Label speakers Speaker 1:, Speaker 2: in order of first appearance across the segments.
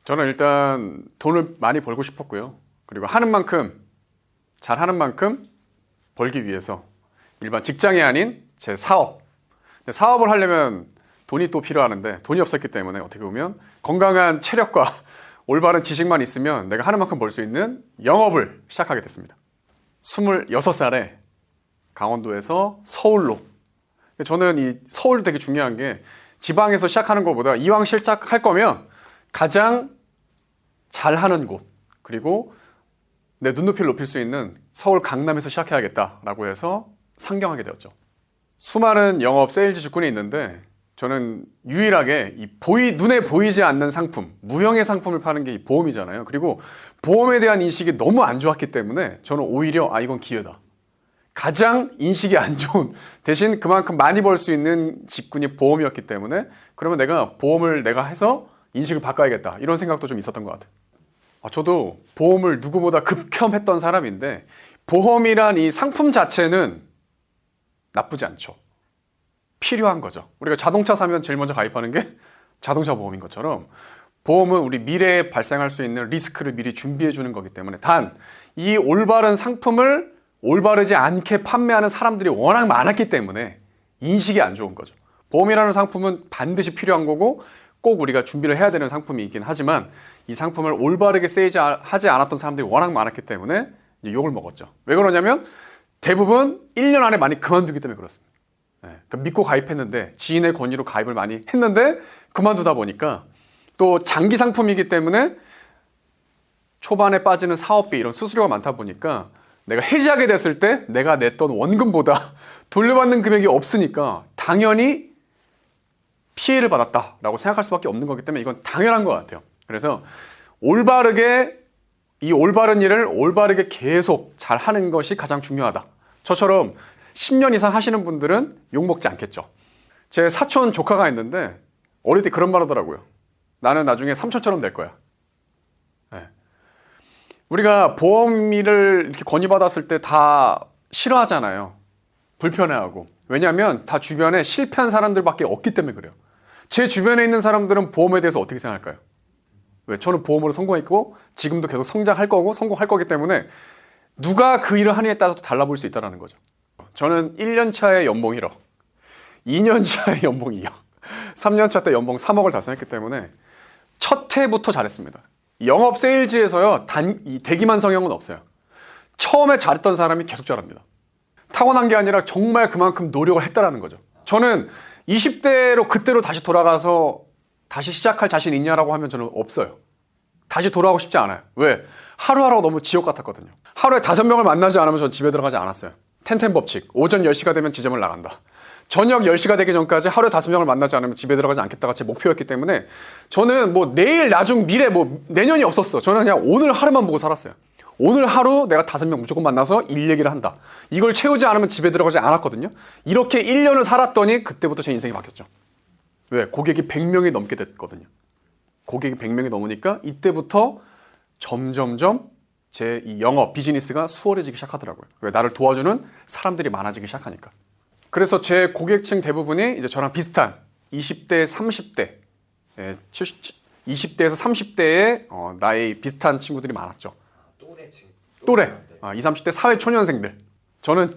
Speaker 1: 저는 일단 돈을 많이 벌고 싶었고요. 그리고 하는 만큼, 잘하는 만큼 벌기 위해서 일반 직장이 아닌 제 사업. 근데 사업을 하려면 돈이 또 필요하는데 돈이 없었기 때문에 어떻게 보면 건강한 체력과 올바른 지식만 있으면 내가 하는 만큼 벌 수 있는 영업을 시작하게 됐습니다. 26살에 강원도에서 서울로. 저는 이 서울도 되게 중요한 게 지방에서 시작하는 것보다 이왕 시작할 거면 가장 잘하는 곳, 그리고 내 눈높이를 높일 수 있는 서울 강남에서 시작해야겠다라고 해서 상경하게 되었죠. 수많은 영업 세일즈 직군이 있는데 저는 유일하게 눈에 보이지 않는 상품, 무형의 상품을 파는 게 이 보험이잖아요. 그리고 보험에 대한 인식이 너무 안 좋았기 때문에 저는 오히려 이건 기회다. 가장 인식이 안 좋은, 대신 그만큼 많이 벌 수 있는 직군이 보험이었기 때문에 그러면 내가 보험을 내가 해서 인식을 바꿔야겠다, 이런 생각도 좀 있었던 것 같아요. 저도 보험을 누구보다 극혐했던 사람인데 보험이란 이 상품 자체는 나쁘지 않죠. 필요한 거죠. 우리가 자동차 사면 제일 먼저 가입하는 게 자동차 보험인 것처럼 보험은 우리 미래에 발생할 수 있는 리스크를 미리 준비해 주는 거기 때문에, 단 이 올바른 상품을 올바르지 않게 판매하는 사람들이 워낙 많았기 때문에 인식이 안 좋은 거죠. 보험이라는 상품은 반드시 필요한 거고 꼭 우리가 준비를 해야 되는 상품이긴 하지만 이 상품을 올바르게 세일즈하지 않았던 사람들이 워낙 많았기 때문에 이제 욕을 먹었죠. 왜 그러냐면 대부분 1년 안에 많이 그만두기 때문에 그렇습니다. 그러니까 믿고 가입했는데, 지인의 권유로 가입을 많이 했는데 그만두다 보니까, 또 장기 상품이기 때문에 초반에 빠지는 사업비, 이런 수수료가 많다 보니까 내가 해지하게 됐을 때 내가 냈던 원금보다 돌려받는 금액이 없으니까 당연히 피해를 받았다라고 생각할 수밖에 없는 거기 때문에 이건 당연한 것 같아요. 그래서 이 올바른 일을 올바르게 계속 잘 하는 것이 가장 중요하다. 저처럼 10년 이상 하시는 분들은 욕먹지 않겠죠. 제 사촌 조카가 있는데 어릴 때 그런 말 하더라고요. 나는 나중에 삼촌처럼 될 거야. 네. 우리가 보험일을 이렇게 건의받았을 때 다 싫어하잖아요. 불편해하고. 왜냐하면 다 주변에 실패한 사람들밖에 없기 때문에 그래요. 제 주변에 있는 사람들은 보험에 대해서 어떻게 생각할까요? 왜? 저는 보험으로 성공했고 지금도 계속 성장할 거고 성공할 거기 때문에 누가 그 일을 하느냐에 따라서 달라 보일 수 있다는 거죠. 저는 1년 차에 연봉 1억, 2년 차에 연봉 2억, 3년 차 때 연봉 3억을 달성했기 때문에 첫 해부터 잘했습니다. 영업 세일즈에서요, 이 대기만 성형은 없어요. 처음에 잘했던 사람이 계속 잘합니다. 타고난 게 아니라 정말 그만큼 노력을 했다라는 거죠. 저는 20대로 그때로 다시 돌아가서 다시 시작할 자신 있냐라고 하면 저는 없어요. 다시 돌아가고 싶지 않아요. 왜? 하루하루가 너무 지옥 같았거든요. 하루에 5명을 만나지 않으면 전 집에 들어가지 않았어요. 텐텐 법칙. 오전 10시가 되면 지점을 나간다. 저녁 10시가 되기 전까지 하루에 5명을 만나지 않으면 집에 들어가지 않겠다가 제 목표였기 때문에 저는 뭐 내일, 나중, 미래, 뭐 내년이 없었어. 저는 그냥 오늘 하루만 보고 살았어요. 오늘 하루 내가 5명 무조건 만나서 일 얘기를 한다. 이걸 채우지 않으면 집에 들어가지 않았거든요. 이렇게 1년을 살았더니 그때부터 제 인생이 바뀌었죠. 왜? 고객이 100명이 넘게 됐거든요. 고객이 100명이 넘으니까 이때부터 점점점 제 이 영업 비즈니스가 수월해지기 시작하더라고요. 왜? 나를 도와주는 사람들이 많아지기 시작하니까. 그래서 제 고객층 대부분이 이제 저랑 비슷한 20대, 30대, 20대에서 30대의 나이 비슷한 친구들이 많았죠. 또래. 20, 30대 사회초년생들. 저는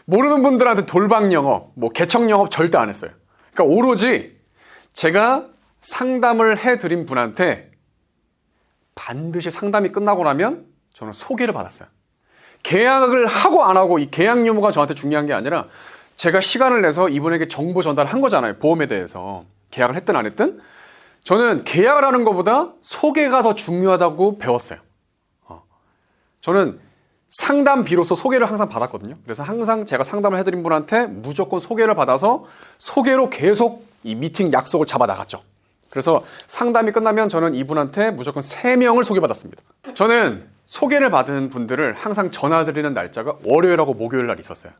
Speaker 1: 모르는 분들한테 돌방 영업, 뭐 개척 영업 절대 안 했어요. 그러니까 오로지 제가 상담을 해드린 분한테 반드시 상담이 끝나고 나면 저는 소개를 받았어요. 계약을 하고 안 하고 이 계약 유무가 저한테 중요한 게 아니라 제가 시간을 내서 이분에게 정보 전달을 한 거잖아요. 보험에 대해서. 계약을 했든 안 했든. 저는 계약을 하는 것보다 소개가 더 중요하다고 배웠어요. 저는 상담비로서 소개를 항상 받았거든요. 그래서 항상 제가 상담을 해드린 분한테 무조건 소개를 받아서 소개로 계속 이 미팅 약속을 잡아 나갔죠. 그래서 상담이 끝나면 저는 이분한테 무조건 3명을 소개받았습니다. 저는 소개를 받은 분들을 항상 전화드리는 날짜가 월요일하고 목요일 날 있었어요.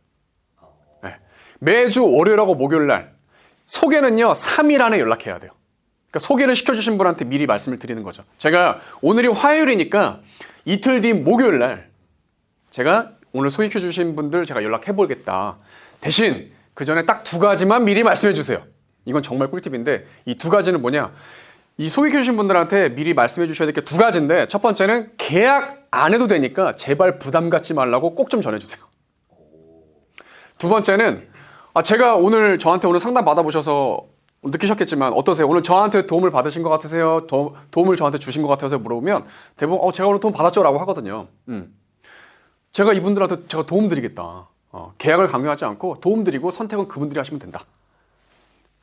Speaker 1: 네. 매주 월요일하고 목요일 날. 소개는요 3일 안에 연락해야 돼요. 그러니까 소개를 시켜주신 분한테 미리 말씀을 드리는 거죠. 제가 오늘이 화요일이니까 이틀 뒤 목요일 날 제가 오늘 소개해주신 분들 제가 연락해보겠다. 대신 그 전에 딱 2가지만 미리 말씀해 주세요. 이건 정말 꿀팁인데 이 2가지는 뭐냐? 이 소개해 주신 분들한테 미리 말씀해 주셔야 될 게 두 가지인데, 첫 번째는 계약 안 해도 되니까 제발 부담 갖지 말라고 꼭 좀 전해주세요. 두 번째는 제가 오늘 저한테 오늘 상담 받아보셔서 느끼셨겠지만 어떠세요? 오늘 저한테 도움을 받으신 것 같으세요? 도움을 저한테 주신 것 같아서 물어보면 대부분 제가 오늘 도움 받았죠? 라고 하거든요. 제가 이분들한테 제가 도움 드리겠다. 계약을 강요하지 않고 도움 드리고 선택은 그분들이 하시면 된다.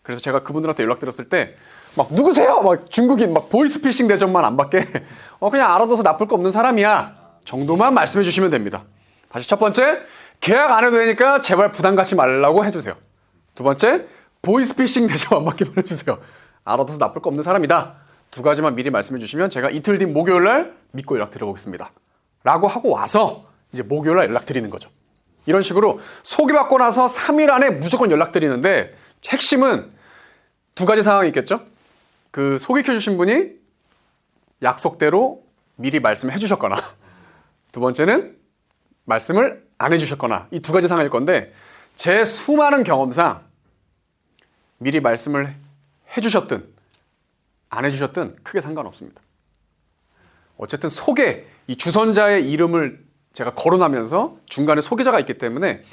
Speaker 1: 그래서 제가 그분들한테 연락드렸을 때 막 누구세요? 막 중국인 막 보이스피싱 대접만 안 받게 그냥 알아둬서 나쁠 거 없는 사람이야 정도만 말씀해 주시면 됩니다. 다시 첫 번째, 계약 안 해도 되니까 제발 부담 갖지 말라고 해주세요. 두 번째, 보이스피싱 대접 안 받기만 해주세요. 알아둬서 나쁠 거 없는 사람이다. 두 가지만 미리 말씀해 주시면 제가 이틀 뒤 목요일 날 믿고 연락 드려보겠습니다. 라고 하고 와서 이제 목요일 날 연락 드리는 거죠. 이런 식으로 소개받고 나서 3일 안에 무조건 연락 드리는데, 핵심은 두 가지 상황이 있겠죠. 그 소개해 주신 분이 약속대로 미리 말씀해 주셨거나, 두 번째는 말씀을 안 해주셨거나, 이 두 가지 상황일 건데, 제 수많은 경험상 미리 말씀을 해주셨든 안 해주셨든 크게 상관없습니다. 어쨌든 이 주선자의 이름을 제가 거론하면서 중간에 소개자가 있기 때문에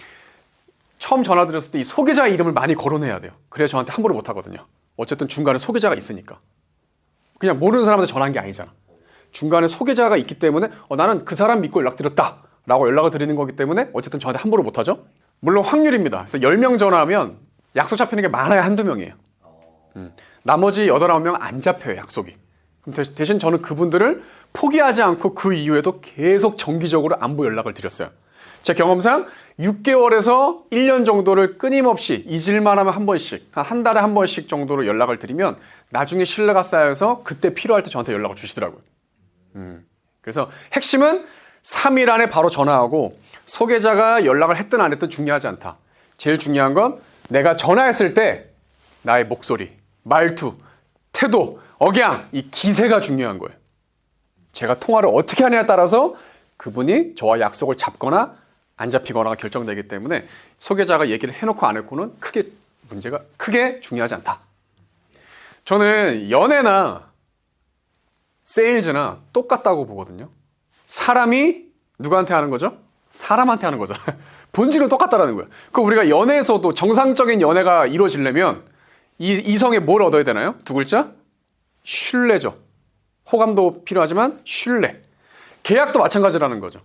Speaker 1: 처음 전화드렸을 때 이 소개자의 이름을 많이 거론해야 돼요. 그래야 저한테 함부로 못 하거든요. 어쨌든 중간에 소개자가 있으니까. 그냥 모르는 사람한테 전화한 게 아니잖아. 중간에 소개자가 있기 때문에 나는 그 사람 믿고 연락드렸다 라고 연락을 드리는 거기 때문에 어쨌든 저한테 함부로 못 하죠. 물론 확률입니다. 그래서 10명 전화하면 약속 잡히는 게 많아야 한두 명이에요. 나머지 8, 9명 안 잡혀요, 약속이. 그럼 대신 저는 그분들을 포기하지 않고 그 이후에도 계속 정기적으로 안부 연락을 드렸어요. 제 경험상 6개월에서 1년 정도를 끊임없이 잊을만 하면 한 번씩, 한 달에 한 번씩 정도로 연락을 드리면 나중에 신뢰가 쌓여서 그때 필요할 때 저한테 연락을 주시더라고요. 그래서 핵심은 3일 안에 바로 전화하고, 소개자가 연락을 했든 안 했든 중요하지 않다. 제일 중요한 건 내가 전화했을 때 나의 목소리, 말투, 태도, 억양, 이 기세가 중요한 거예요. 제가 통화를 어떻게 하냐에 따라서 그분이 저와 약속을 잡거나 안 잡히거나가 결정되기 때문에 소개자가 얘기를 해놓고 안 했고는 크게 중요하지 않다. 저는 연애나 세일즈나 똑같다고 보거든요. 사람이 누구한테 하는 거죠? 사람한테 하는 거잖아요. 본질은 똑같다라는 거예요. 그 우리가 연애에서도 정상적인 연애가 이루어지려면 이성에 뭘 얻어야 되나요? 두 글자? 신뢰죠. 호감도 필요하지만 신뢰. 계약도 마찬가지라는 거죠.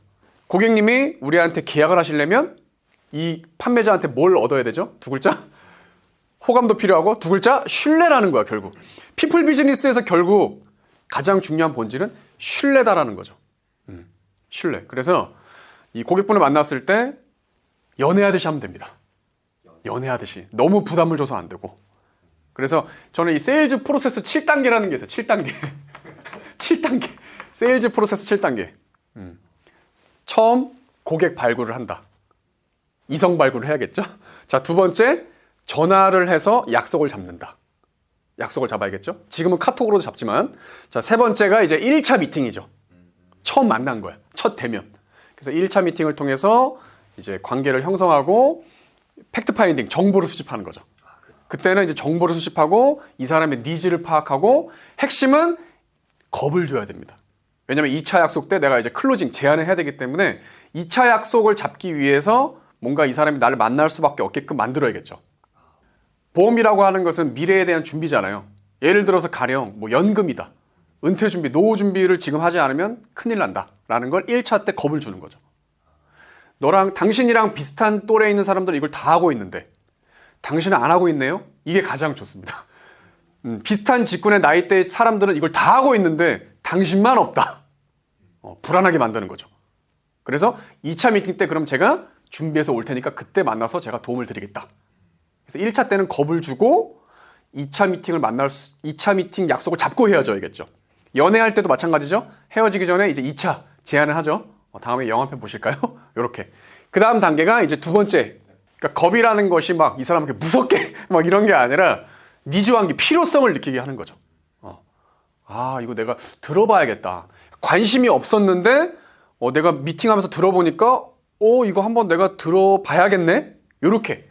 Speaker 1: 고객님이 우리한테 계약을 하시려면 이 판매자한테 뭘 얻어야 되죠? 두 글자? 호감도 필요하고, 두 글자? 신뢰라는 거야, 결국. 피플 비즈니스에서 결국 가장 중요한 본질은 신뢰다라는 거죠. 신뢰. 그래서 이 고객분을 만났을 때 연애하듯이 하면 됩니다. 연애하듯이. 너무 부담을 줘서 안 되고. 그래서 저는 이 세일즈 프로세스 7단계라는 게 있어요. 7단계. 7단계. 세일즈 프로세스 7단계. 처음 고객 발굴을 한다. 이성 발굴을 해야겠죠? 자, 두 번째, 전화를 해서 약속을 잡는다. 약속을 잡아야겠죠? 지금은 카톡으로도 잡지만. 자, 세 번째가 이제 1차 미팅이죠. 처음 만난 거야. 첫 대면. 그래서 1차 미팅을 통해서 이제 관계를 형성하고 팩트 파인딩, 정보를 수집하는 거죠. 그때는 이제 정보를 수집하고 이 사람의 니즈를 파악하고, 핵심은 겁을 줘야 됩니다. 왜냐면 2차 약속 때 내가 이제 클로징, 제안을 해야 되기 때문에 2차 약속을 잡기 위해서 뭔가 이 사람이 나를 만날 수밖에 없게끔 만들어야겠죠. 보험이라고 하는 것은 미래에 대한 준비잖아요. 예를 들어서 가령 뭐 연금이다. 은퇴 준비, 노후 준비를 지금 하지 않으면 큰일 난다 라는 걸 1차 때 겁을 주는 거죠. 당신이랑 비슷한 또래에 있는 사람들은 이걸 다 하고 있는데 당신은 안 하고 있네요? 이게 가장 좋습니다. 비슷한 직군의 나이대의 사람들은 이걸 다 하고 있는데 당신만 없다. 불안하게 만드는 거죠. 그래서 2차 미팅 때 그럼 제가 준비해서 올 테니까 그때 만나서 제가 도움을 드리겠다. 그래서 1차 때는 겁을 주고 2차 미팅 약속을 잡고 헤어져야겠죠. 연애할 때도 마찬가지죠. 헤어지기 전에 이제 2차 제안을 하죠. 다음에 영화 한 편 보실까요? 이렇게. 그 다음 단계가 이제 두 번째. 그러니까 겁이라는 것이 막 이 사람에게 무섭게 막 이런 게 아니라 니즈 관계, 필요성을 느끼게 하는 거죠. 이거 내가 들어봐야겠다. 관심이 없었는데 내가 미팅하면서 들어보니까 이거 한번 내가 들어봐야겠네. 이렇게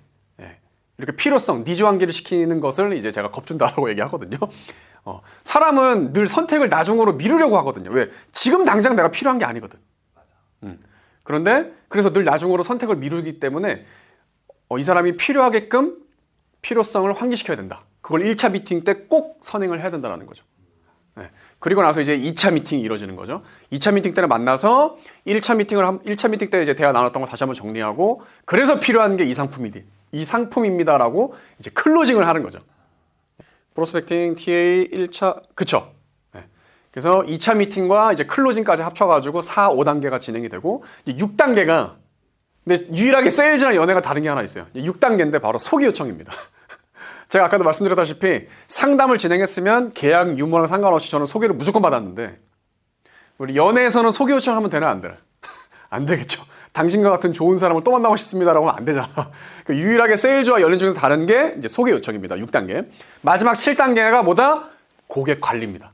Speaker 1: 필요성, 니즈 관계를 시키는 것을 이제 제가 겁준다라고 얘기하거든요. 사람은 늘 선택을 나중으로 미루려고 하거든요. 왜? 지금 당장 내가 필요한 게 아니거든. 그런데 그래서 늘 나중으로 선택을 미루기 때문에 이 사람이 필요하게끔 필요성을 환기시켜야 된다. 그걸 1차 미팅 때 꼭 선행을 해야 된다는 거죠. 네. 그리고 나서 이제 2차 미팅이 이루어지는 거죠. 2차 미팅 때는 만나서 1차 미팅 때 이제 대화 나눴던 걸 다시 한번 정리하고 그래서 필요한 게 이 상품입니다라고 이제 클로징을 하는 거죠. 프로스펙팅, TA 1차, 그쵸? 네. 그래서 2차 미팅과 이제 클로징까지 합쳐가지고 4, 5단계가 진행이 되고 이제 6단계가 근데 유일하게 세일즈랑 연애가 다른 게 하나 있어요. 6단계인데 바로 소개 요청입니다. 제가 아까도 말씀드렸다시피 상담을 진행했으면 계약 유무랑 상관없이 저는 소개를 무조건 받았는데 우리 연애에서는 소개 요청하면 되나 안 되나? 안 되겠죠. 당신과 같은 좋은 사람을 또 만나고 싶습니다라고 하면 안 되잖아. 유일하게 세일즈와 연애 중에서 다른 게 이제 소개 요청입니다. 6단계. 마지막 7단계가 뭐다? 고객 관리입니다.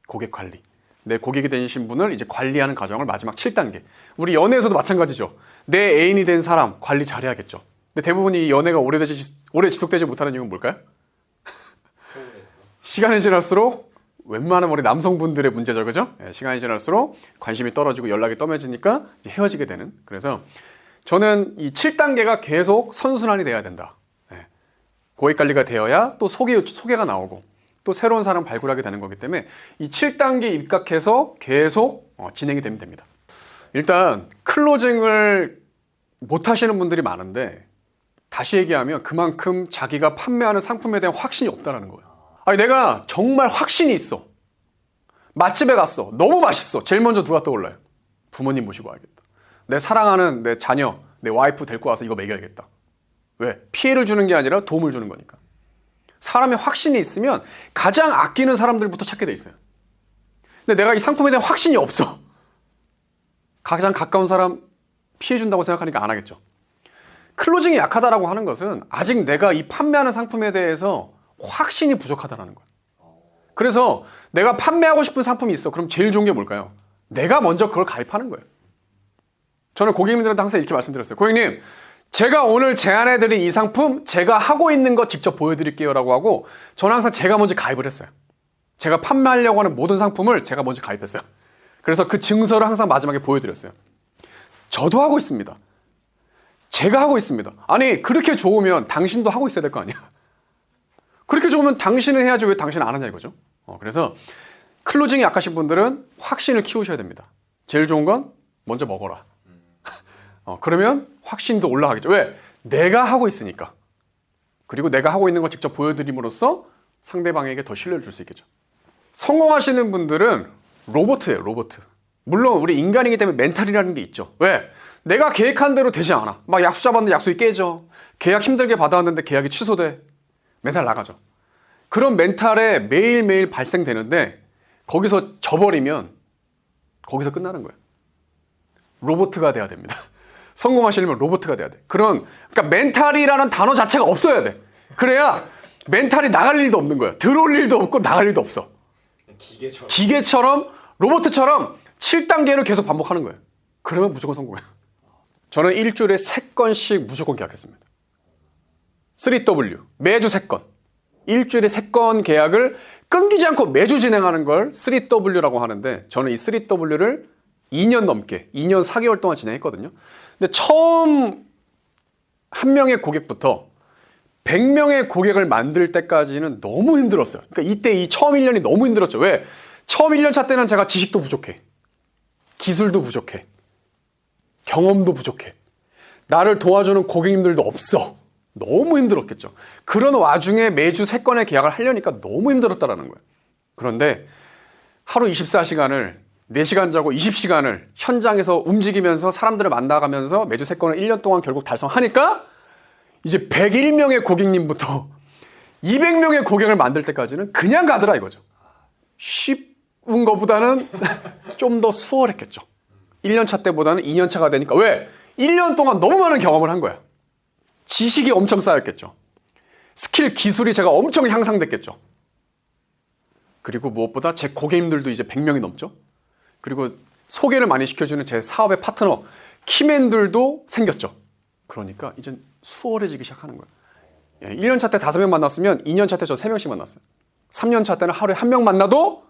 Speaker 1: 고객 관리. 내 고객이 되신 분을 이제 관리하는 과정을 마지막 7단계. 우리 연애에서도 마찬가지죠. 내 애인이 된 사람 관리 잘해야겠죠. 근데 대부분 이 연애가 오래 지속되지 못하는 이유는 뭘까요? 시간이 지날수록 웬만한 우리 남성분들의 문제죠, 그죠? 시간이 지날수록 관심이 떨어지고 연락이 떠매지니까 이제 헤어지게 되는. 그래서 저는 이 7단계가 계속 선순환이 돼야 된다. 고객 관리가 되어야 또 소개가 나오고 또 새로운 사람 발굴하게 되는 거기 때문에 이 7단계 입각해서 계속 진행이 되면 됩니다. 일단 클로징을 못 하시는 분들이 많은데 다시 얘기하면 그만큼 자기가 판매하는 상품에 대한 확신이 없다는 거예요. 아니 내가 정말 확신이 있어. 맛집에 갔어. 너무 맛있어. 제일 먼저 누가 떠올라요? 부모님 모시고 와야겠다. 내 사랑하는 내 자녀, 내 와이프 데리고 와서 이거 먹여야겠다. 왜? 피해를 주는 게 아니라 도움을 주는 거니까. 사람의 확신이 있으면 가장 아끼는 사람들부터 찾게 돼 있어요. 근데 내가 이 상품에 대한 확신이 없어. 가장 가까운 사람 피해 준다고 생각하니까 안 하겠죠. 클로징이 약하다라고 하는 것은 아직 내가 이 판매하는 상품에 대해서 확신이 부족하다는 거예요. 그래서 내가 판매하고 싶은 상품이 있어. 그럼 제일 좋은 게 뭘까요? 내가 먼저 그걸 가입하는 거예요. 저는 고객님들한테 항상 이렇게 말씀드렸어요. 고객님, 제가 오늘 제안해드린 이 상품 제가 하고 있는 거 직접 보여드릴게요 라고 하고 저는 항상 제가 먼저 가입을 했어요. 제가 판매하려고 하는 모든 상품을 제가 먼저 가입했어요. 그래서 그 증서를 항상 마지막에 보여드렸어요. 저도 하고 있습니다. 제가 하고 있습니다. 아니 그렇게 좋으면 당신도 하고 있어야 될 거 아니야. 그렇게 좋으면 당신은 해야지 왜 당신은 안 하냐 이거죠. 그래서 클로징이 약하신 분들은 확신을 키우셔야 됩니다. 제일 좋은 건 먼저 먹어라. 그러면 확신도 올라가겠죠. 왜? 내가 하고 있으니까. 그리고 내가 하고 있는 걸 직접 보여드림으로써 상대방에게 더 신뢰를 줄 수 있겠죠. 성공하시는 분들은 로봇이에요. 로봇. 물론 우리 인간이기 때문에 멘탈이라는 게 있죠. 왜? 내가 계획한 대로 되지 않아. 막 약속 잡았는데 약속이 깨져. 계약 힘들게 받아왔는데 계약이 취소돼. 멘탈 나가죠. 그런 멘탈에 매일매일 발생되는데 거기서 져버리면 거기서 끝나는 거예요. 로봇가 돼야 됩니다. 성공하시려면 로봇가 돼야 돼. 그러니까 멘탈이라는 단어 자체가 없어야 돼. 그래야 멘탈이 나갈 일도 없는 거예요. 들어올 일도 없고 나갈 일도 없어. 기계처럼 로봇처럼 7단계를 계속 반복하는 거예요. 그러면 무조건 성공해요. 저는 일주일에 3건씩 무조건 계약했습니다. 3W 매주 3건. 일주일에 3건 계약을 끊기지 않고 매주 진행하는 걸 3W라고 하는데 저는 이 3W를 2년 넘게 2년 4개월 동안 진행했거든요. 근데 처음 한 명의 고객부터 100명의 고객을 만들 때까지는 너무 힘들었어요. 그러니까 이때 이 처음 1년이 너무 힘들었죠. 왜? 처음 1년 차 때는 제가 지식도 부족해. 기술도 부족해. 경험도 부족해. 나를 도와주는 고객님들도 없어. 너무 힘들었겠죠. 그런 와중에 매주 3건의 계약을 하려니까 너무 힘들었다라는 거예요. 그런데 하루 24시간을 4시간 자고 20시간을 현장에서 움직이면서 사람들을 만나가면서 매주 3건을 1년 동안 결국 달성하니까 이제 101명의 고객님부터 200명의 고객을 만들 때까지는 그냥 가더라 이거죠. 쉬운 것보다는 좀 더 수월했겠죠. 1년 차 때보다는 2년 차가 되니까 왜? 1년 동안 너무 많은 경험을 한 거야. 지식이 엄청 쌓였겠죠. 스킬, 기술이 제가 엄청 향상됐겠죠. 그리고 무엇보다 제 고객님들도 이제 100명이 넘죠. 그리고 소개를 많이 시켜주는 제 사업의 파트너, 키맨들도 생겼죠. 그러니까 이제 수월해지기 시작하는 거예요. 1년 차 때 5명 만났으면 2년 차 때 저 3명씩 만났어요. 3년 차 때는 하루에 한 명 만나도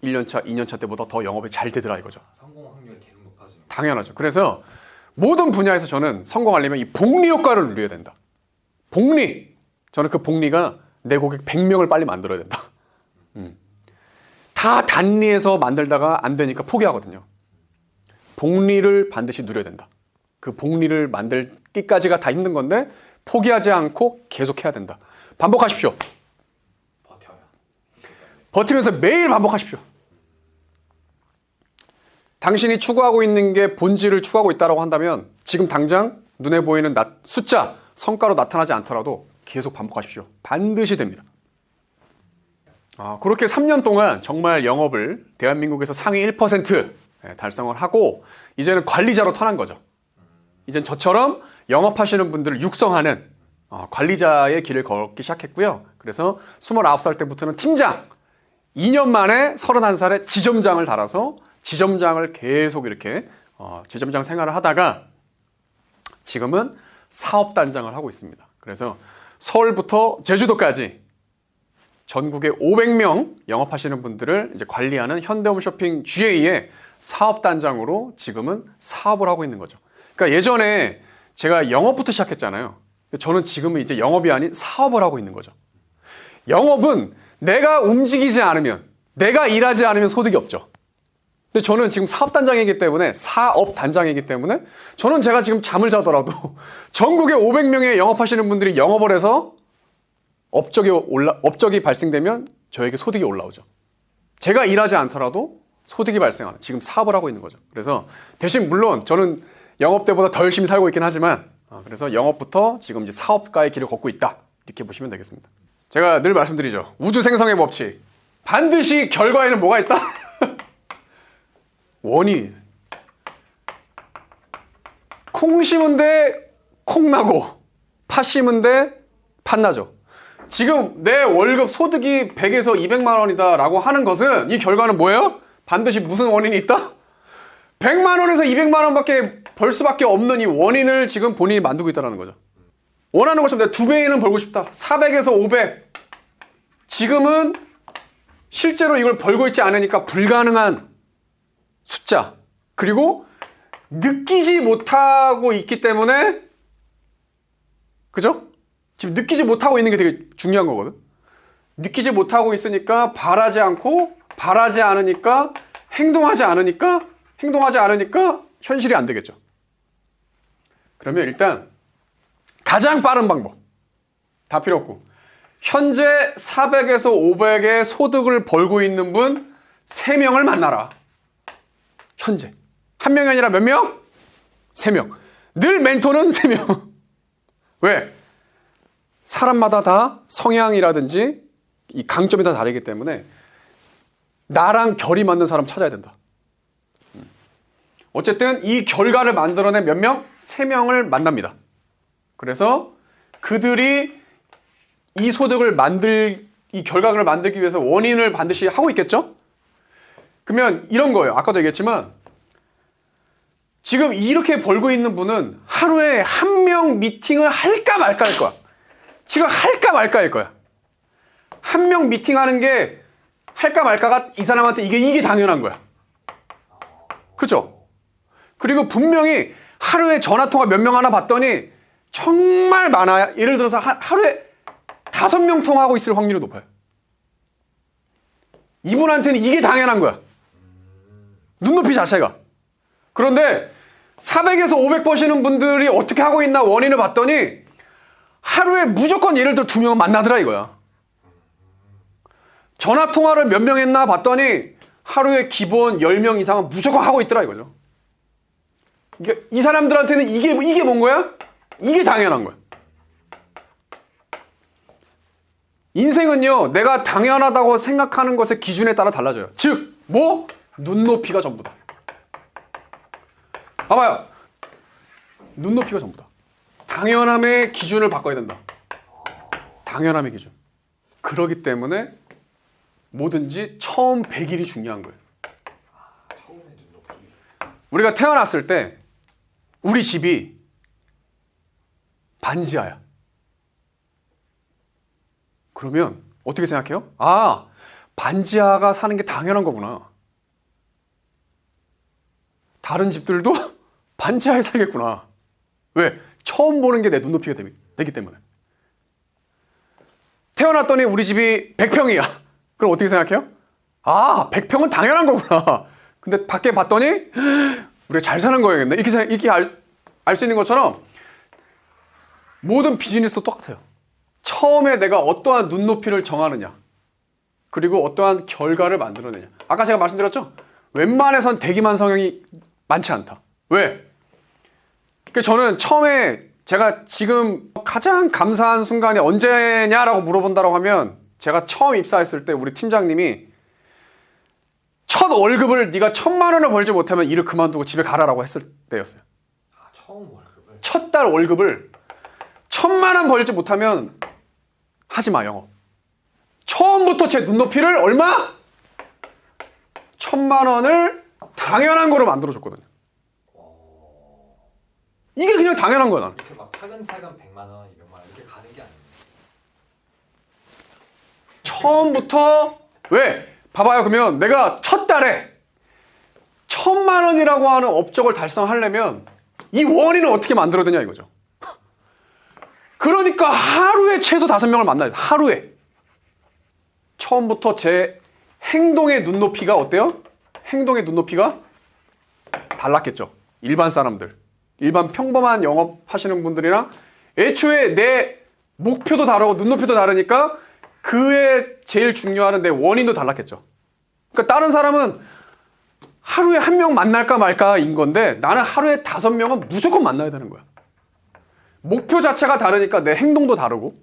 Speaker 1: 1년 차, 2년 차 때보다 더 영업이 잘 되더라 이거죠.
Speaker 2: 성공 확률이 계속 높아지는.
Speaker 1: 당연하죠. 그래서 모든 분야에서 저는 성공하려면 이 복리 효과를 누려야 된다. 복리. 저는 그 복리가 내 고객 100명을 빨리 만들어야 된다. 다 단리해서 만들다가 안 되니까 포기하거든요. 복리를 반드시 누려야 된다. 그 복리를 만들기까지가 다 힘든 건데 포기하지 않고 계속 해야 된다. 반복하십시오.
Speaker 2: 버텨야.
Speaker 1: 버티면서 매일 반복하십시오. 당신이 추구하고 있는 게 본질을 추구하고 있다고 한다면 지금 당장 눈에 보이는 숫자, 성과로 나타나지 않더라도 계속 반복하십시오. 반드시 됩니다. 그렇게 3년 동안 정말 영업을 대한민국에서 상위 1% 달성을 하고 이제는 관리자로 턴한 거죠. 이젠 저처럼 영업하시는 분들을 육성하는 관리자의 길을 걷기 시작했고요. 그래서 29살 때부터는 팀장, 2년 만에 31살에 지점장을 달아서 지점장을 계속 이렇게 지점장 생활을 하다가 지금은 사업단장을 하고 있습니다. 그래서 서울부터 제주도까지 전국에 500명 영업하시는 분들을 이제 관리하는 현대홈쇼핑 GA의 사업단장으로 지금은 사업을 하고 있는 거죠. 그러니까 예전에 제가 영업부터 시작했잖아요. 저는 지금은 이제 영업이 아닌 사업을 하고 있는 거죠. 영업은 내가 움직이지 않으면, 내가 일하지 않으면 소득이 없죠. 근데 저는 지금 사업단장이기 때문에, 사업단장이기 때문에 저는 제가 지금 잠을 자더라도 전국에 500명의 영업하시는 분들이 영업을 해서 업적이 발생되면 저에게 소득이 올라오죠. 제가 일하지 않더라도 소득이 발생하는, 지금 사업을 하고 있는 거죠. 그래서 대신 물론 저는 영업 때보다 더 열심히 살고 있긴 하지만 그래서 영업부터 지금 이제 사업가의 길을 걷고 있다. 이렇게 보시면 되겠습니다. 제가 늘 말씀드리죠. 우주 생성의 법칙. 반드시 결과에는 뭐가 있다? 원인. 콩 심은데 콩 나고 팥 심은데 팥 나죠. 지금 내 월급 소득이 100에서 200만 원이다 라고 하는 것은 이 결과는 뭐예요? 반드시 무슨 원인이 있다? 100만 원에서 200만 원밖에 벌 수밖에 없는 이 원인을 지금 본인이 만들고 있다는 거죠. 원하는 것처럼 내가 2배는 벌고 싶다. 400에서 500. 지금은 실제로 이걸 벌고 있지 않으니까 불가능한 숫자. 그리고 느끼지 못하고 있기 때문에, 그죠? 지금 느끼지 못하고 있는 게 되게 중요한 거거든. 느끼지 못하고 있으니까 바라지 않고, 바라지 않으니까 행동하지 않으니까 현실이 안 되겠죠. 그러면 일단 가장 빠른 방법, 다 필요 없고, 현재 400에서 500의 소득을 벌고 있는 분 3명을 만나라. 현재. 한 명이 아니라 몇 명? 3명. 늘 멘토는 3명. 왜? 사람마다 다 성향이라든지 이 강점이 다 다르기 때문에 나랑 결이 맞는 사람 찾아야 된다. 어쨌든 이 결과를 만들어낸 몇 명? 3명을 만납니다. 그래서 그들이 이 소득을 이 결과를 만들기 위해서 원인을 반드시 하고 있겠죠? 그러면 이런 거예요. 아까도 얘기했지만 지금 이렇게 벌고 있는 분은 하루에 한 명 미팅을 할까 말까 할 거야. 지금 할까 말까일 거야. 한 명 미팅하는 게 할까 말까가 이 사람한테 이게 당연한 거야. 그죠? 그리고 분명히 하루에 전화통화 몇 명 하나 봤더니 정말 많아요. 예를 들어서 하루에 5명 통화하고 있을 확률이 높아요. 이분한테는 이게 당연한 거야. 눈높이 자체가. 그런데 400에서 500 버시는 분들이 어떻게 하고 있나 원인을 봤더니 하루에 무조건 예를 들어 2명은 만나더라 이거야. 전화통화를 몇 명 했나 봤더니 하루에 기본 10명 이상은 무조건 하고 있더라 이거죠. 이 사람들한테는 이게 뭔 거야? 이게 당연한 거야. 인생은요, 내가 당연하다고 생각하는 것의 기준에 따라 달라져요. 즉, 눈높이가 전부다. 봐봐요. 눈높이가 전부다. 당연함의 기준을 바꿔야 된다. 당연함의 기준. 그러기 때문에 뭐든지 처음 100일이 중요한 거예요.
Speaker 2: 처음에 눈높이.
Speaker 1: 우리가 태어났을 때 우리 집이 반지하야. 그러면 어떻게 생각해요? 아, 반지하가 사는 게 당연한 거구나. 다른 집들도 반지하에 살겠구나. 왜? 처음 보는 게 내 눈높이가 되기 때문에. 태어났더니 우리 집이 100평이야. 그럼 어떻게 생각해요? 아, 100평은 당연한 거구나. 근데 밖에 봤더니 우리가 잘 사는 거야겠네. 이렇게 알 수 있는 것처럼 모든 비즈니스도 똑같아요. 처음에 내가 어떠한 눈높이를 정하느냐, 그리고 어떠한 결과를 만들어내냐. 아까 제가 말씀드렸죠? 웬만해선 대기만 성형이 많지 않다. 왜? 그러니까 저는 처음에 제가 지금 가장 감사한 순간이 언제냐라고 물어본다고 하면, 제가 처음 입사했을 때 우리 팀장님이 첫 월급을 네가 1,000만 원을 벌지 못하면 일을 그만두고 집에 가라라고 했을 때였어요.
Speaker 2: 아, 처음 월급을?
Speaker 1: 첫 달 월급을 1,000만 원 벌지 못하면 하지 마, 영업. 처음부터 제 눈높이를 얼마? 1,000만 원을 당연한 거로 만들어줬거든요. 이게 그냥 당연한 거야, 나는.
Speaker 2: 이렇게 막 차근차근 100만 원, 200만 원 이렇게 가는 게 아니에요.
Speaker 1: 처음부터. 왜? 봐봐요. 그러면 내가 첫 달에 1,000만 원이라고 하는 업적을 달성하려면 이 원인을 어떻게 만들어야 되냐 이거죠. 그러니까 하루에 최소 5명을 만나야 돼. 하루에. 처음부터 제 행동의 눈높이가 어때요? 행동의 눈높이가 달랐겠죠. 일반 사람들, 일반 평범한 영업하시는 분들이랑 애초에 내 목표도 다르고 눈높이도 다르니까 그의 제일 중요한 내 원인도 달랐겠죠. 그러니까 다른 사람은 하루에 1명 만날까 말까인 건데, 나는 하루에 5명은 무조건 만나야 되는 거야. 목표 자체가 다르니까 내 행동도 다르고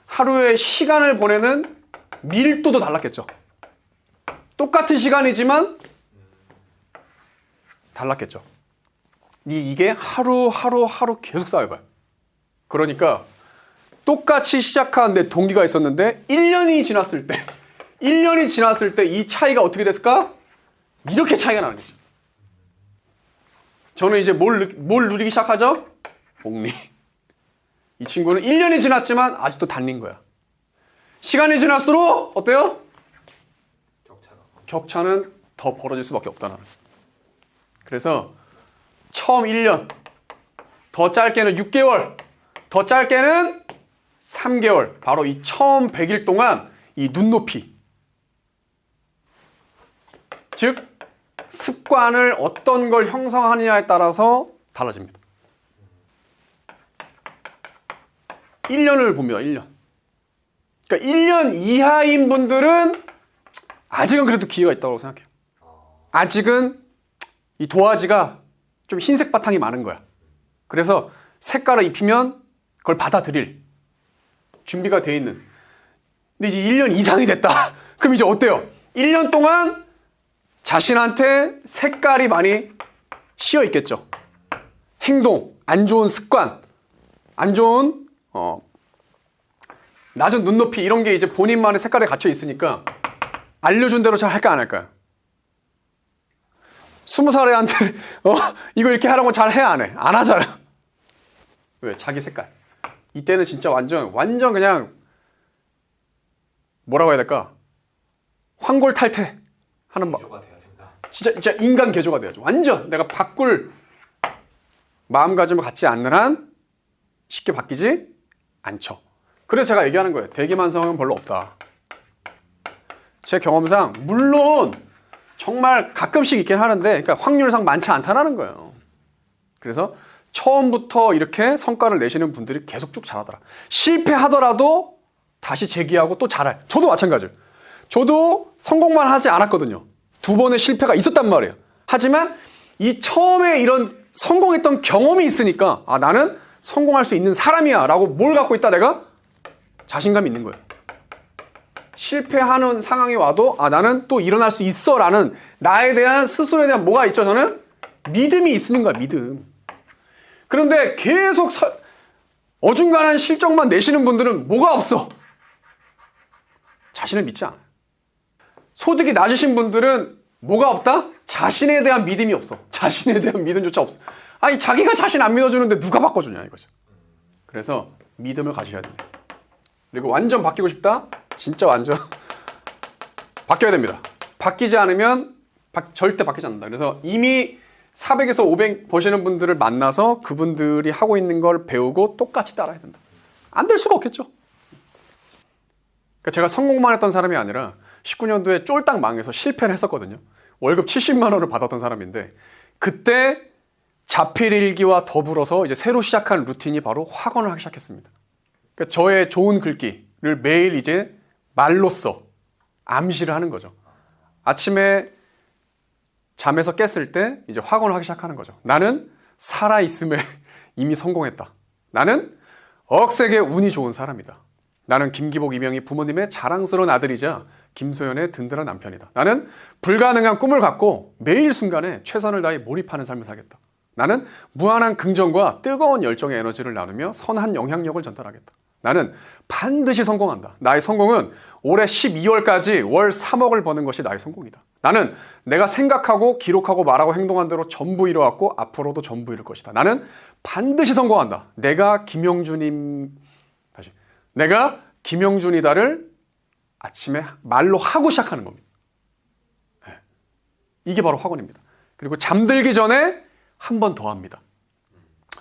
Speaker 1: 하루에 시간을 보내는 밀도도 달랐겠죠. 똑같은 시간이지만 달랐겠죠. 이게 하루 계속 쌓여봐요. 그러니까 똑같이 시작한 내 동기가 있었는데 1년이 지났을 때 이 차이가 어떻게 됐을까? 이렇게 차이가 나는 거죠. 저는 이제 뭘 누리기 시작하죠? 복리. 이 친구는 1년이 지났지만 아직도 달린 거야. 시간이 지날수록 어때요? 격차는 더 벌어질 수밖에 없다, 나는. 그래서 처음 1년, 더 짧게는 6개월, 더 짧게는 3개월, 바로 이 처음 100일 동안 이 눈높이, 즉 습관을 어떤 걸 형성하느냐에 따라서 달라집니다. 1년을 봅니다. 1년. 그러니까 1년 이하인 분들은 아직은 그래도 기회가 있다고 생각해요. 아직은 이 도화지가 좀 흰색 바탕이 많은 거야. 그래서 색깔을 입히면 그걸 받아들일 준비가 돼 있는. 근데 이제 1년 이상이 됐다. 그럼 이제 어때요? 1년 동안 자신한테 색깔이 많이 씌어 있겠죠. 행동, 안 좋은 습관, 안 좋은 낮은 눈높이, 이런 게 이제 본인만의 색깔에 갇혀 있으니까 알려준 대로 잘 할까 안 할까요? 20살 애한테 이거 이렇게 하라고 잘 해 안 해? 안 하잖아. 왜? 자기 색깔. 이때는 진짜 완전 그냥 뭐라고 해야 될까? 환골탈태 하는
Speaker 2: 개조가 돼야 된다.
Speaker 1: 진짜 인간 개조가 돼야죠. 완전 내가 바꿀 마음가짐을 갖지 않는 한 쉽게 바뀌지 않죠. 그래서 제가 얘기하는 거예요. 대기만성은 별로 없다. 제 경험상 물론 정말 가끔씩 있긴 하는데, 그러니까 확률상 많지 않다는 거예요. 그래서 처음부터 이렇게 성과를 내시는 분들이 계속 쭉 잘하더라. 실패하더라도 다시 재기하고 또 잘할. 저도 마찬가지예요. 저도 성공만 하지 않았거든요. 2번의 실패가 있었단 말이에요. 하지만 이 처음에 이런 성공했던 경험이 있으니까, 아, 나는 성공할 수 있는 사람이야 라고 뭘 갖고 있다, 내가 자신감이 있는 거예요. 실패하는 상황이 와도, 아, 나는 또 일어날 수 있어 라는 나에 대한, 스스로에 대한 뭐가 있죠? 저는 믿음이 있는 거야. 믿음. 그런데 계속 어중간한 실적만 내시는 분들은 뭐가 없어? 자신을 믿지 않아요. 소득이 낮으신 분들은 뭐가 없다? 자신에 대한 믿음이 없어. 자신에 대한 믿음조차 없어. 아니, 자기가 자신 안 믿어주는데 누가 바꿔주냐 이거죠. 그래서 믿음을 가지셔야 됩니다. 그리고 완전 바뀌고 싶다? 진짜 완전 바뀌어야 됩니다. 바뀌지 않으면 절대 바뀌지 않는다. 그래서 이미 400에서 500 버시는 분들을 만나서 그분들이 하고 있는 걸 배우고 똑같이 따라야 된다. 안 될 수가 없겠죠. 그러니까 제가 성공만 했던 사람이 아니라 19년도에 쫄딱 망해서 실패를 했었거든요. 월급 70만 원을 받았던 사람인데 그때 자필일기와 더불어서 이제 새로 시작한 루틴이 바로 확언을 하기 시작했습니다. 그러니까 저의 좋은 글귀를 매일 이제 말로써 암시를 하는 거죠. 아침에 잠에서 깼을 때 이제 확언을 하기 시작하는 거죠. 나는 살아있음에 이미 성공했다. 나는 억세게 운이 좋은 사람이다. 나는 김기복, 이명희 부모님의 자랑스러운 아들이자 김소연의 든든한 남편이다. 나는 불가능한 꿈을 갖고 매일 순간에 최선을 다해 몰입하는 삶을 살겠다. 나는 무한한 긍정과 뜨거운 열정의 에너지를 나누며 선한 영향력을 전달하겠다. 나는 반드시 성공한다. 나의 성공은 올해 12월까지 월 3억을 버는 것이 나의 성공이다. 나는 내가 생각하고 기록하고 말하고 행동한 대로 전부 이뤄왔고 앞으로도 전부 이룰 것이다. 나는 반드시 성공한다. 내가 김영준이다를 아침에 말로 하고 시작하는 겁니다. 이게 바로 확언입니다. 그리고 잠들기 전에 한 번 더 합니다.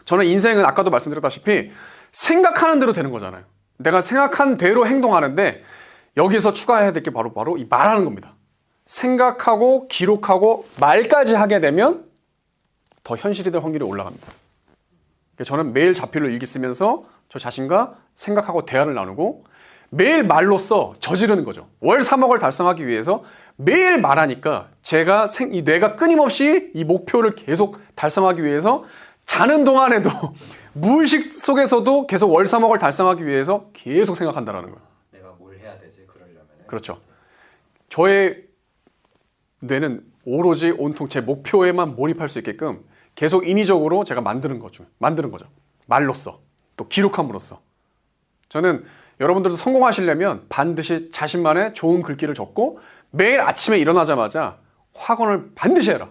Speaker 1: 저는 인생은 아까도 말씀드렸다시피 생각하는 대로 되는 거잖아요. 내가 생각한 대로 행동하는데 여기서 추가해야 될 게 바로 이 말하는 겁니다. 생각하고 기록하고 말까지 하게 되면 더 현실이 될 확률이 올라갑니다. 저는 매일 자필로 일기 쓰면서 저 자신과 생각하고 대화를 나누고 매일 말로써 저지르는 거죠. 월 3억을 달성하기 위해서 매일 말하니까 제가 이 뇌가 끊임없이 이 목표를 계속 달성하기 위해서 자는 동안에도 무의식 속에서도 계속 월 3억을 달성하기 위해서 계속 생각한다는 거예요.
Speaker 2: 내가 뭘 해야 되지 그러려면.
Speaker 1: 그렇죠. 저의 뇌는 오로지 온통 제 목표에만 몰입할 수 있게끔 계속 인위적으로 제가 만드는 거죠. 말로써 또 기록함으로써. 저는 여러분들도 성공하시려면 반드시 자신만의 좋은 글귀를 적고 매일 아침에 일어나자마자 확언을 반드시 해라.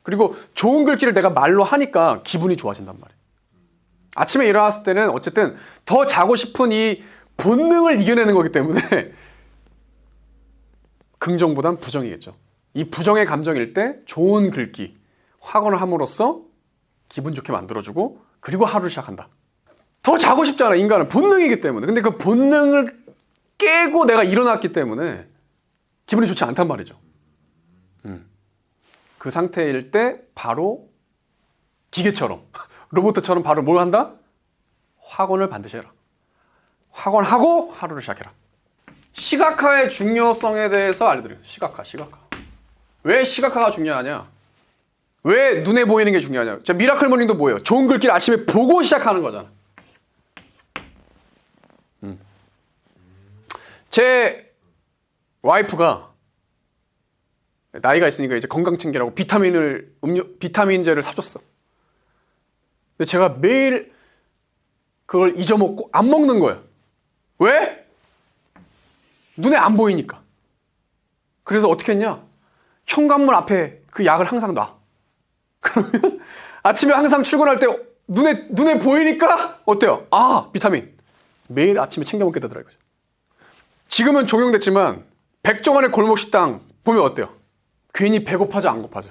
Speaker 1: 그리고 좋은 글귀를 내가 말로 하니까 기분이 좋아진단 말이에요. 아침에 일어났을 때는 어쨌든 더 자고 싶은 이 본능을 이겨내는 거기 때문에 긍정보단 부정이겠죠. 이 부정의 감정일 때 좋은 글귀, 확언을 함으로써 기분 좋게 만들어주고 그리고 하루를 시작한다. 더 자고 싶잖아, 인간은. 본능이기 때문에. 근데 그 본능을 깨고 내가 일어났기 때문에 기분이 좋지 않단 말이죠. 그 상태일 때 바로 기계처럼, 로봇처럼 바로 뭘 한다? 확언을 반드시 해라. 확언하고 하루를 시작해라. 시각화의 중요성에 대해서 알려드려요. 시각화. 왜 시각화가 중요하냐? 왜 눈에 보이는 게 중요하냐? 자, 미라클 모닝도 뭐예요? 좋은 글귀를 아침에 보고 시작하는 거잖아. 제 와이프가 나이가 있으니까 이제 건강 챙기라고 비타민제를 사줬어. 근데 제가 매일 그걸 잊어먹고 안 먹는 거예요. 왜? 눈에 안 보이니까. 그래서 어떻게 했냐? 현관문 앞에 그 약을 항상 놔. 그러면 아침에 항상 출근할 때 눈에 보이니까 어때요? 아, 비타민. 매일 아침에 챙겨 먹게 되더라고요. 지금은 종용됐지만 백종원의 골목식당 보면 어때요? 괜히 배고파져 안 고파져?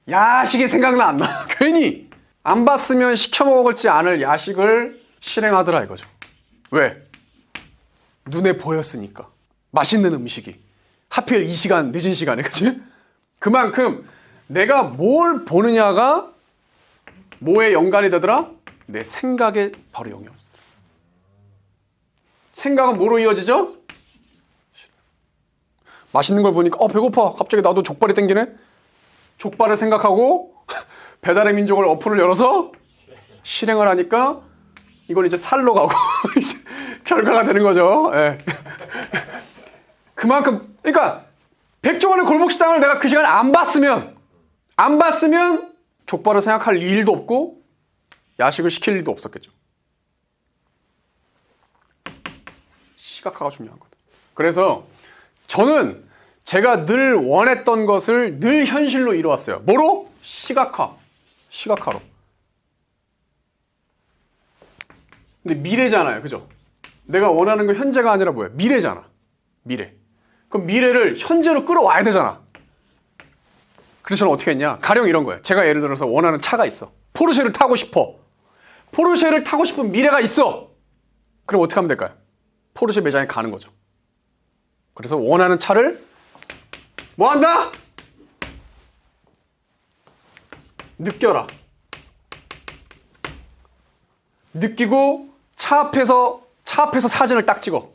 Speaker 1: 야식이 생각나 안 나? 괜히 안 봤으면 시켜 먹을지 않을 야식을 실행하더라 이거죠. 왜? 눈에 보였으니까. 맛있는 음식이. 하필 이 시간, 늦은 시간에, 그치? 그만큼 내가 뭘 보느냐가 뭐에 연관이 되더라? 내 생각에 바로 영향을 주더라. 생각은 뭐로 이어지죠? 맛있는 걸 보니까 배고파. 갑자기 나도 족발이 땡기네. 족발을 생각하고 배달의 민족을 어플을 열어서 실행을 하니까 이건 이제 살로 가고 결과가 되는 거죠. 예. 그만큼 그러니까 백종원의 골목식당을 내가 그 시간에 안 봤으면 족발을 생각할 일도 없고 야식을 시킬 일도 없었겠죠. 시각화가 중요한 거다. 그래서 저는 제가 늘 원했던 것을 늘 현실로 이루었어요. 뭐로? 시각화로. 근데 미래잖아요. 그죠? 내가 원하는 건 현재가 아니라 뭐야? 미래잖아. 미래. 그럼 미래를 현재로 끌어와야 되잖아. 그래서 저는 어떻게 했냐? 가령 이런 거예요. 제가 예를 들어서 원하는 차가 있어. 포르쉐를 타고 싶어. 포르쉐를 타고 싶은 미래가 있어. 그럼 어떻게 하면 될까요? 포르쉐 매장에 가는 거죠. 그래서 원하는 차를 뭐 한다? 느껴라. 느끼고 차 앞에서 사진을 딱 찍어.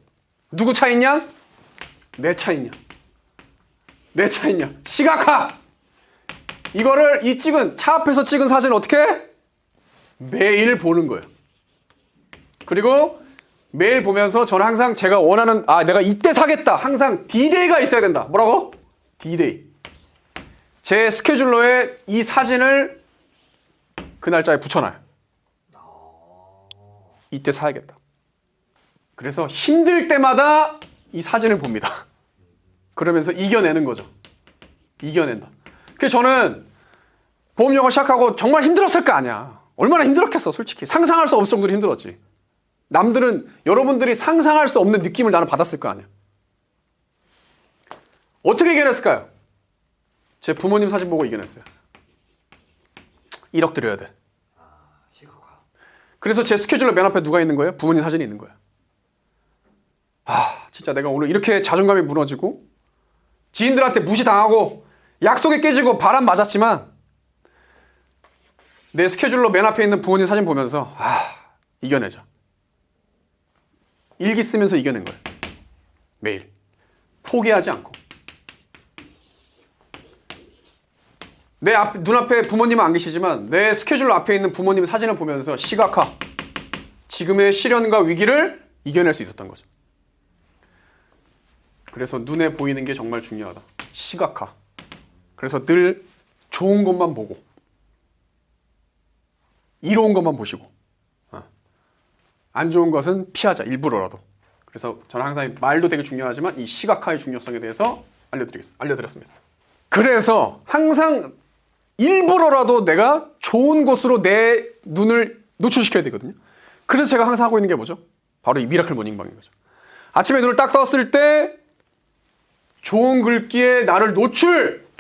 Speaker 1: 누구 차 있냐? 내 차 있냐? 내 차 있냐? 시각화. 이거를 이 찍은 차 앞에서 찍은 사진을 어떻게 해? 매일 보는 거예요. 그리고 매일 보면서 저는 항상 제가 원하는 내가 이때 사겠다. 항상 D-Day가 있어야 된다. 뭐라고? D-Day. 제 스케줄러에 이 사진을 그 날짜에 붙여놔요. 이때 사야겠다. 그래서 힘들 때마다 이 사진을 봅니다. 그러면서 이겨내는 거죠. 이겨낸다. 그래서 저는 보험 영어 시작하고 정말 힘들었을 거 아니야. 얼마나 힘들었겠어, 솔직히. 상상할 수 없을 정도로 힘들었지. 남들은, 여러분들이 상상할 수 없는 느낌을 나는 받았을 거 아니야. 어떻게 이겨냈을까요? 제 부모님 사진 보고 이겨냈어요. 1억 드려야 돼.
Speaker 2: 시각화.
Speaker 1: 그래서 제 스케줄러 맨 앞에 누가 있는 거예요? 부모님 사진이 있는 거예요. 진짜 내가 오늘 이렇게 자존감이 무너지고 지인들한테 무시당하고 약속이 깨지고 바람 맞았지만 내 스케줄러 맨 앞에 있는 부모님 사진 보면서 이겨내자. 일기 쓰면서 이겨낸 거예요. 매일. 포기하지 않고. 내 눈앞에 부모님은 안 계시지만 내 스케줄러 앞에 있는 부모님 사진을 보면서 시각화. 지금의 시련과 위기를 이겨낼 수 있었던 거죠. 그래서 눈에 보이는 게 정말 중요하다. 시각화. 그래서 늘 좋은 것만 보고 이로운 것만 보시고 안 좋은 것은 피하자. 일부러라도. 그래서 저는 항상 말도 되게 중요하지만 이 시각화의 중요성에 대해서 알려드렸습니다. 그래서 항상 일부러라도 내가 좋은 곳으로 내 눈을 노출시켜야 되거든요. 그래서 제가 항상 하고 있는 게 뭐죠? 바로 이 미라클 모닝방인 거죠. 아침에 눈을 딱 떴을 때 좋은 글귀에 나를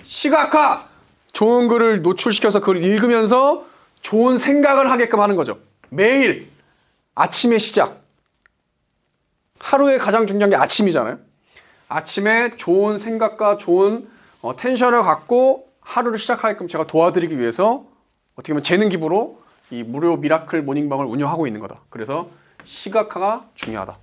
Speaker 1: 시각화! 좋은 글을 노출시켜서 그걸 읽으면서 좋은 생각을 하게끔 하는 거죠. 매일 아침의 시작. 하루에 가장 중요한 게 아침이잖아요. 아침에 좋은 생각과 좋은 텐션을 갖고 하루를 시작하게끔 제가 도와드리기 위해서 어떻게 보면 재능 기부로 이 무료 미라클 모닝방을 운영하고 있는 거다. 그래서 시각화가 중요하다.